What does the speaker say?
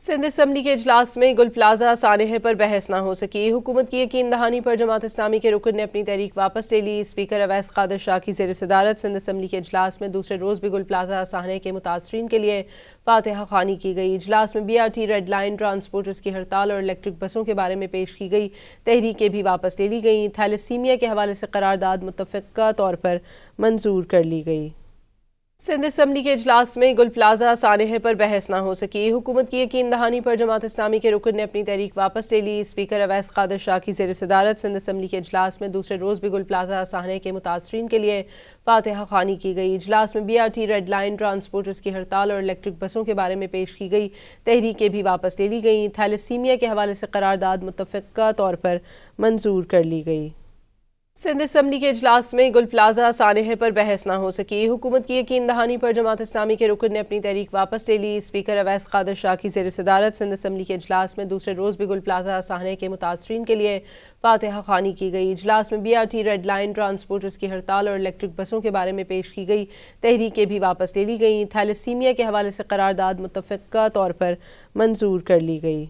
Sindh assembly کے اجلاس میں گل پلازہ سانحے پر بحث نہ ہو سکی۔ حکومت کی یقین دہانی پر جماعت اسلامی کے رکن نے اپنی تحریک واپس لے لی۔ اسپیکر اویس قادر شاہ کی زیر صدارت سندھ اسمبلی کے اجلاس میں دوسرے روز بھی گل پلازہ سانحے کے متاثرین کے لیے فاتحہ خوانی کی گئی۔ اجلاس میں BRT ریڈ لائن ٹرانسپورٹرز کی ہڑتال اور الیکٹرک بسوں کے بارے میں پیش کی گئی تحریکیں بھی واپس لے لی گئیں۔ تھیلیسیمیا کے حوالے سے قرارداد متفقہ طور پر منظور کر لی گئی۔ سندھ اسمبلی کے اجلاس میں گل پلازہ سانحے پر بحث نہ ہو سکی۔ حکومت کی یقین دہانی پر جماعت اسلامی کے رکن نے اپنی تحریک واپس لے لی۔ اسپیکر اویس قادر شاہ کی زیر صدارت سندھ اسمبلی کے اجلاس میں دوسرے روز بھی گل پلازہ سانحے کے متاثرین کے لیے فاتحہ خوانی کی گئی۔ اجلاس میں BRT ریڈ لائن ٹرانسپورٹرز کی ہڑتال اور الیکٹرک بسوں کے بارے میں پیش کی گئی تحریکیں بھی واپس لے لی گئیں۔ تھیلیسیمیا کے حوالے سے قرارداد متفقہ طور پر منظور کر لی گئی۔ سندھ اسمبلی کے اجلاس میں گل پلازہ سانحے پر بحث نہ ہو سکی۔ حکومت کی یقین دہانی پر جماعت اسلامی کے رکن نے اپنی تحریک واپس لے لی۔ اسپیکر اویس قادر شاہ کی زیر صدارت سندھ اسمبلی کے اجلاس میں دوسرے روز بھی گل پلازہ سانحے کے متاثرین کے لیے فاتحہ خوانی کی گئی۔ اجلاس میں BRT ریڈ لائن ٹرانسپورٹرز کی ہڑتال اور الیکٹرک بسوں کے بارے میں پیش کی گئی تحریکیں بھی واپس لے لی گئیں۔ تھیلیسیمیا کے حوالے سے قرارداد متفقہ طور پر منظور کر لی گئی۔